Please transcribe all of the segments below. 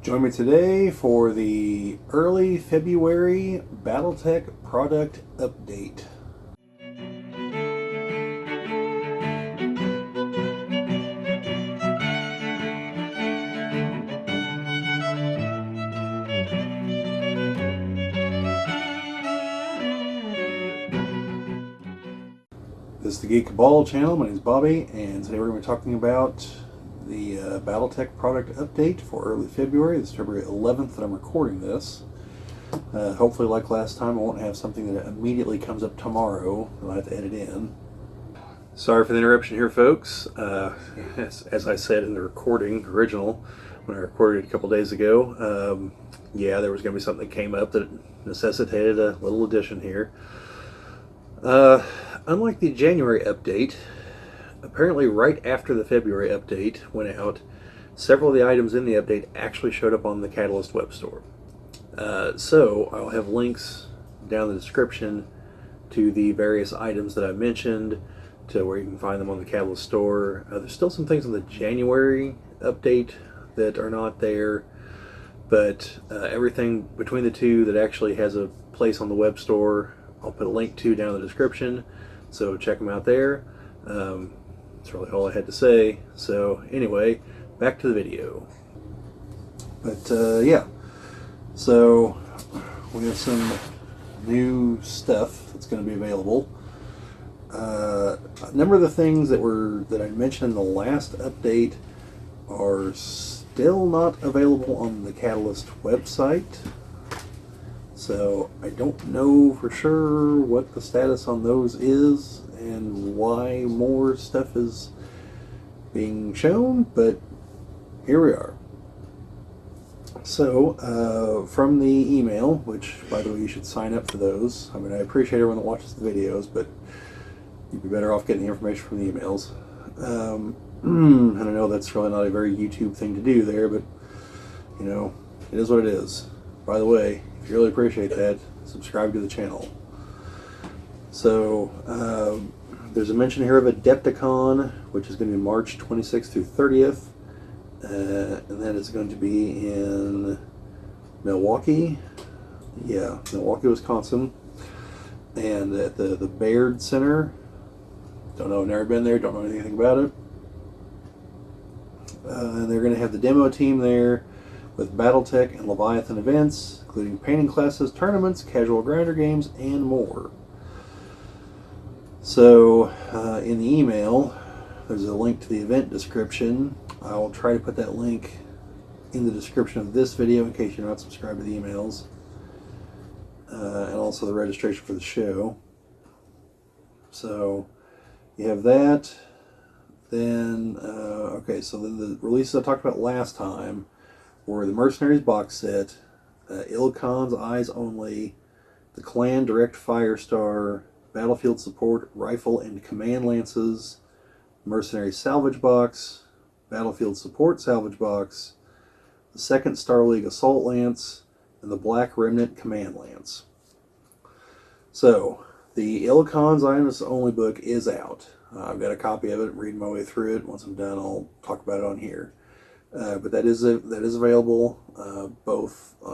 Join me today for the early February BattleTech product update. This is the Geek Ball channel. My name is Bobbie, and today we're going to be talking about the BattleTech product update for early February. This is February 11th that I'm recording this. Hopefully, like last time, I won't have something that immediately comes up tomorrow that I have to edit in. Sorry for the interruption here, folks. As I said in the original, when I recorded it a couple days ago, yeah, there was going to be something that came up that necessitated a little addition here. Unlike the January update, apparently right after the February update went out, several of the items in the update actually showed up on the Catalyst web store. So I'll have links down in the description to the various items that I mentioned, to where you can find them on the Catalyst store. There's still some things on the January update that are not there, but everything between the two that actually has a place on the web store, I'll put a link to down in the description, so check them out there. That's really all I had to say. So anyway, back to the video. But yeah, so we have some new stuff that's going to be available. A number of the things that I mentioned in the last update are still not available on the Catalyst website. So I don't know for sure what the status on those is and why more stuff is being shown, but here we are. So from the email, which by the way you should sign up for those. I mean, I appreciate everyone that watches the videos, but you'd be better off getting the information from the emails. And I know that's really not a very YouTube thing to do there, but you know, it is what it is. By the way, if you really appreciate that, subscribe to the channel. So there's a mention here of Adepticon, which is going to be March 26th through 30th, and that is going to be in Milwaukee. Yeah, Milwaukee, Wisconsin, and at the Baird Center. Don't know, never been there, don't know anything about it. And they're going to have the demo team there with BattleTech and Leviathan events, including painting classes, tournaments, casual grinder games, and more. So in the email, there's a link to the event description. I'll try to put that link in the description of this video in case you're not subscribed to the emails, and also the registration for the show. So you have that. Then okay, so then the releases I talked about last time were the Mercenaries box set, Ilkhan's Eyes Only, the Clan Direct Firestar, Battlefield Support Rifle and Command Lances, Mercenary Salvage Box, Battlefield Support Salvage Box, the Second Star League Assault Lance, and the Black Remnant Command Lance. So the Ilkhan's Eyes Only book is out. I've got a copy of it, reading my way through it. Once I'm done, I'll talk about it on here. But that is available.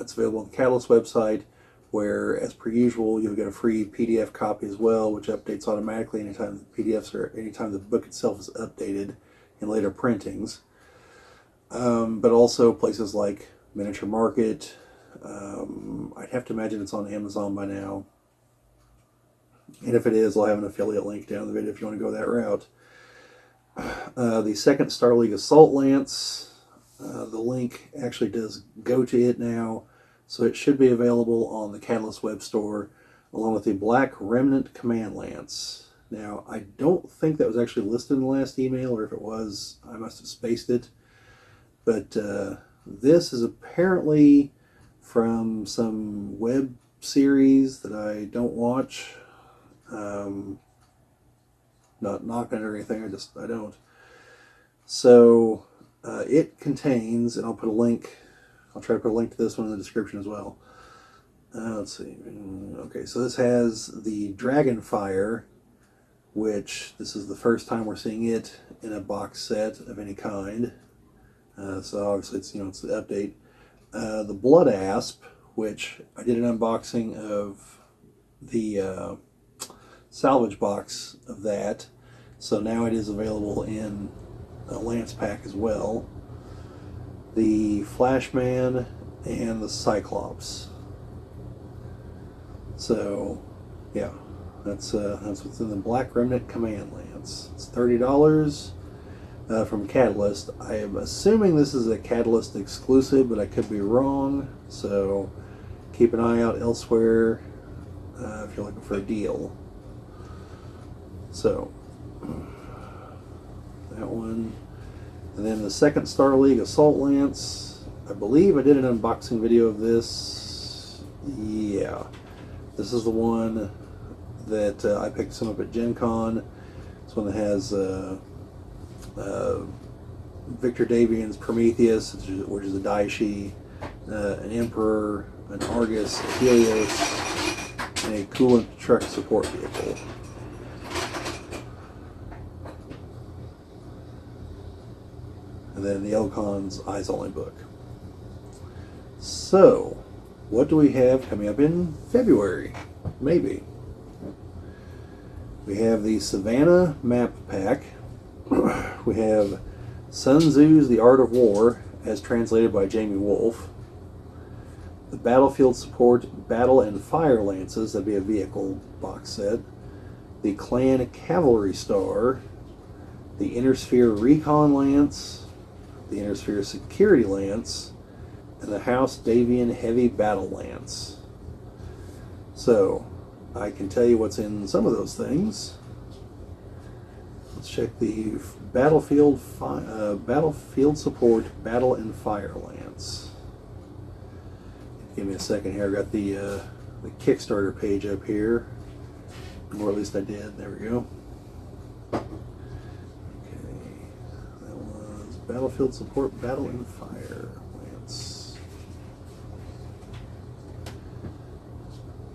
It's available on the Catalyst website, where, as per usual, you'll get a free PDF copy as well, which updates automatically anytime the PDFs or anytime the book itself is updated in later printings. But also places like Miniature Market. I'd have to imagine it's on Amazon by now. And if it is, I'll have an affiliate link down in the video if you want to go that route. The Second Star League Assault Lance, the link actually does go to it now, so it should be available on the Catalyst web store, along with the Black Remnant Command Lance. Now, I don't think that was actually listed in the last email, or if it was, I must have spaced it. But this is apparently from some web series that I don't watch. Not knocking it or anything, I don't. So it contains, and I'll put a link, I'll try to put a link to this one in the description as well. Let's see. Okay, so this has the Dragonfire, which this is the first time we're seeing it in a box set of any kind. So obviously it's, it's the update. the Blood Asp, which I did an unboxing of the salvage box of that. So now it is available in a Lance pack as well. The Flashman and the Cyclops. So, yeah, that's what's in the Black Remnant Command Lance. It's $30 from Catalyst. I am assuming this is a Catalyst exclusive, but I could be wrong. So keep an eye out elsewhere if you're looking for a deal. So that one, and then the second Star League Assault Lance. I believe I did an unboxing video of this. Yeah, this is the one that I picked some up at Gen Con. This one that has Victor Davian's Prometheus, which is a Daishi, an Emperor, an Argus, a Helios, and a coolant truck support vehicle. And then the Elcon's Eyes Only book. So, what do we have coming up in February? Maybe. We have the Savannah map pack. We have Sun Tzu's The Art of War, as translated by Jamie Wolfe. The Battlefield Support Battle and Fire Lances, that'd be a vehicle box set. The Clan Cavalry Star. The Inner Sphere Recon Lance. The Inner Sphere Security Lance, and the House Davian Heavy Battle Lance. So, I can tell you what's in some of those things. Let's check the Battlefield Support Battle and Fire Lance. Give me a second here. I got the Kickstarter page up here, or at least I did. There we go. Battlefield Support Battle and Fire Lance.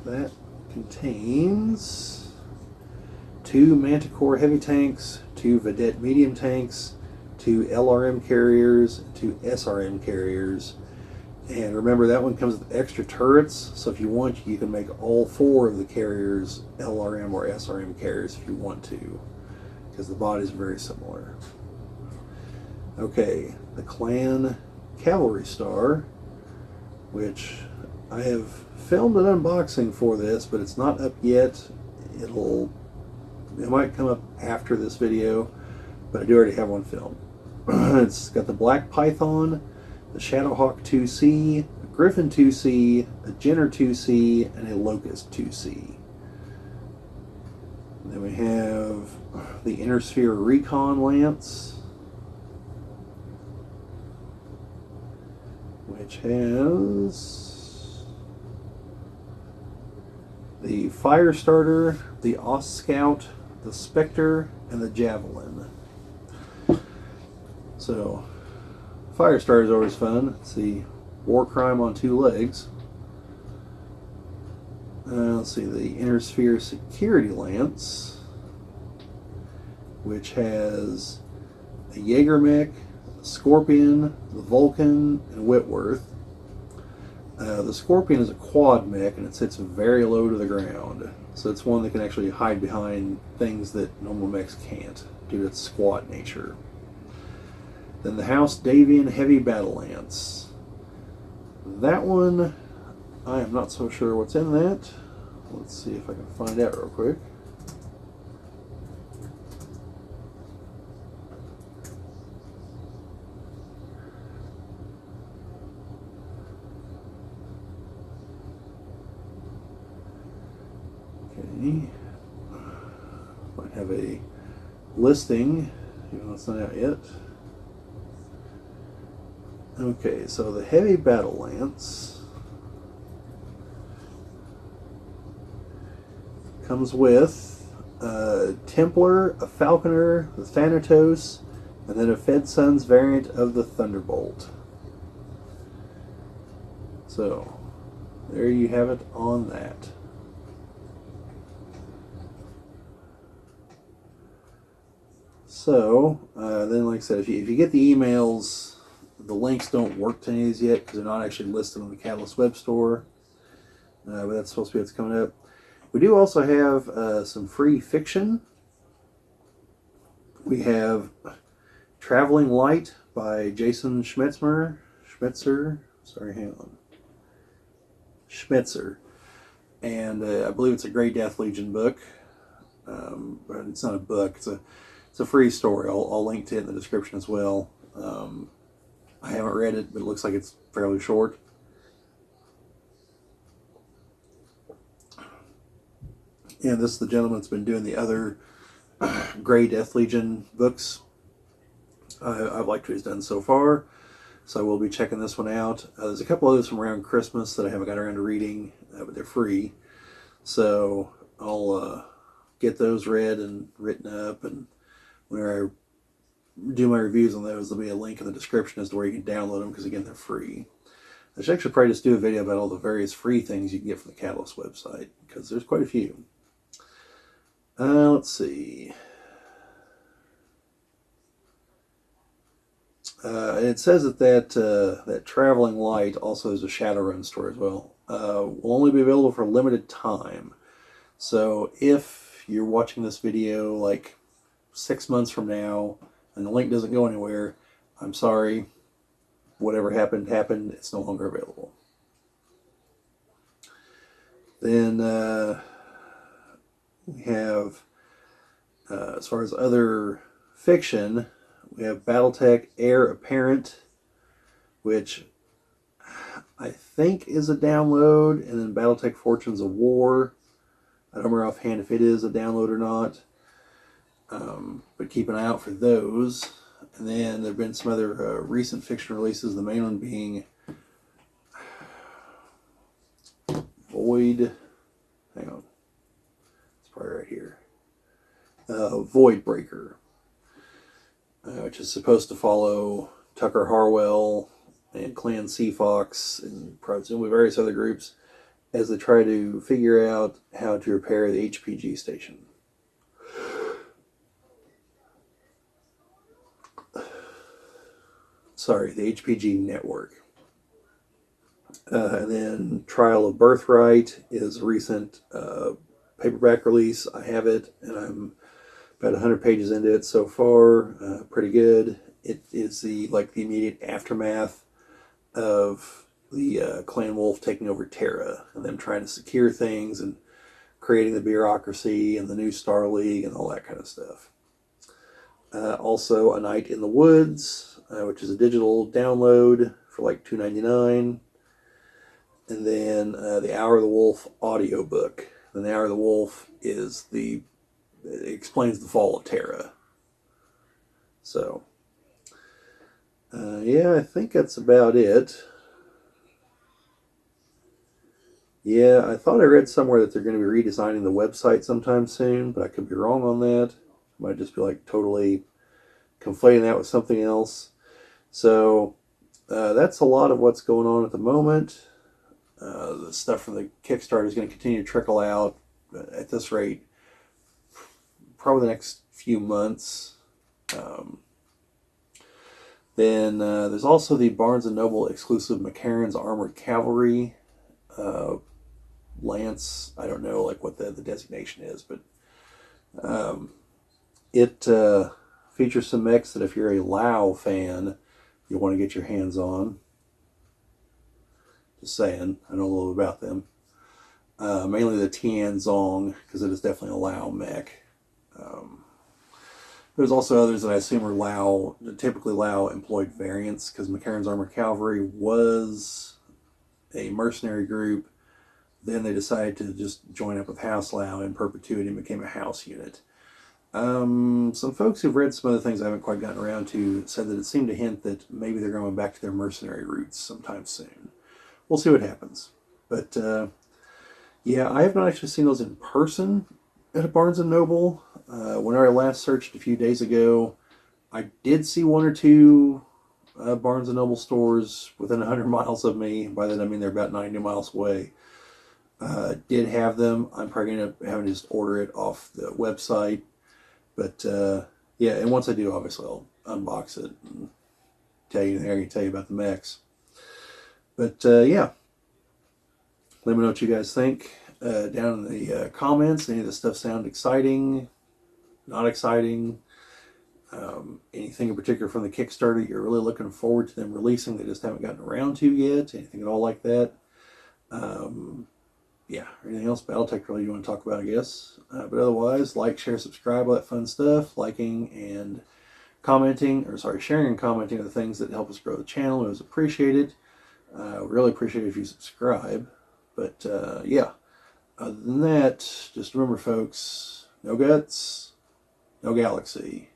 That contains 2 Manticore heavy tanks, 2 Vedette medium tanks, 2 LRM carriers, 2 SRM carriers. And remember, that one comes with extra turrets, so if you want, you can make all 4 of the carriers LRM or SRM carriers if you want to, because the bodies are very similar. Okay, the Clan Cavalry Star, which I have filmed an unboxing for this, but it's not up yet. It might come up after this video, but I do already have one filmed. It's got the Black Python, the Shadowhawk 2C, a Griffin 2C, a Jenner 2C, and a Locust 2C. And then we have the Inner Sphere Recon Lance, which has the Firestarter, the Ostscout, the Spectre, and the Javelin. So, Firestarter is always fun. It's the War Crime on 2 legs. Let's see, the Inner Sphere Security Lance, which has a Jaeger-Mech, Scorpion, the Vulcan, and Whitworth. The Scorpion is a quad mech, and it sits very low to the ground. So it's one that can actually hide behind things that normal mechs can't, due to its squat nature. Then the House Davian Heavy Battle Lance. That one, I am not so sure what's in that. Let's see if I can find out real quick. Might have a listing, even though it's not out yet. Okay, so the Heavy Battle Lance comes with a Templar, a Falconer, the Thanatos, and then a Fed Sons variant of the Thunderbolt. So, there you have it on that. So, then like I said, if you get the emails the links don't work to any of these yet because they're not actually listed on the Catalyst web store. But that's supposed to be what's coming up. We do also have some free fiction. We have Traveling Light by Jason Schmitzer. Sorry, hang on. Schmitzer. And I believe it's a Grey Death Legion book. But it's not a book. It's a free story. I'll link to it in the description as well. I haven't read it, but it looks like it's fairly short. And this is the gentleman that's been doing the other Grey Death Legion books. I've liked what he's done so far, so I will be checking this one out. There's a couple others from around Christmas that I haven't got around to reading, but they're free. So I'll get those read and written up, and whenever I do my reviews on those, there'll be a link in the description as to where you can download them, because again, they're free. I should actually probably just do a video about all the various free things you can get from the Catalyst website, because there's quite a few. Let's see. It says that Traveling Light also is a Shadowrun store as well. Will only be available for a limited time. So if you're watching this video like 6 months from now and the link doesn't go anywhere, I'm sorry. Whatever happened, happened. It's no longer available. Then we have, as far as other fiction, we have BattleTech Heir Apparent, which I think is a download, and then BattleTech Fortunes of War. I don't remember offhand if it is a download or not, but keep an eye out for those. And then there have been some other recent fiction releases, the main one being hang on, it's probably right here, Voidbreaker, which is supposed to follow Tucker Harwell and Clan Seafox and presumably various other groups as they try to figure out how to repair the HPG station. Sorry, the HPG network. And then Trial of Birthright is a recent paperback release. I have it, and I'm about 100 pages into it so far. Pretty good. It is the immediate aftermath of the Clan Wolf taking over Terra and them trying to secure things and creating the bureaucracy and the new Star League and all that kind of stuff. Also, A Night in the Woods, which is a digital download for like $2.99. And then the Hour of the Wolf audiobook. And the Hour of the Wolf is it explains the fall of Terra. So, yeah, I think that's about it. Yeah, I thought I read somewhere that they're going to be redesigning the website sometime soon, but I could be wrong on that. I might just be like totally conflating that with something else. So, that's a lot of what's going on at the moment. The stuff from the Kickstarter is going to continue to trickle out at this rate probably the next few months. Then there's also the Barnes & Noble exclusive McCarran's Armored Cavalry Lance. I don't know what the designation is, but it features some mechs that if you're a Lao fan, you'll want to get your hands on. Just saying, I know a little about them. Mainly the Tianzong, because it is definitely a Lao mech. There's also others that I assume are Lao, typically Lao employed variants, because McCarran's Armored Cavalry was a mercenary group. Then they decided to just join up with House Lao in perpetuity and became a house unit. Some folks who've read some other things I haven't quite gotten around to said that it seemed to hint that maybe they're going back to their mercenary roots sometime soon. We'll see what happens. But, yeah, I have not actually seen those in person at a Barnes & Noble. Whenever I last searched a few days ago, I did see one or two Barnes & Noble stores within 100 miles of me. By that I mean they're about 90 miles away. Did have them. I'm probably going to have to just order it off the website. But, yeah, and once I do, obviously, I'll unbox it and tell you anything I can tell you about the mechs. But yeah, let me know what you guys think down in the comments. Any of this stuff sound exciting? Not exciting? Anything in particular from the Kickstarter you're really looking forward to them releasing they just haven't gotten around to yet? Anything at all like that? Yeah, anything else BattleTech really you want to talk about, I guess? But otherwise, like, share, subscribe, all that fun stuff. Liking and commenting, or sorry, sharing and commenting are the things that help us grow the channel. It was appreciated. Really appreciate it if you subscribe. But yeah, other than that, just remember, folks, no guts, no galaxy.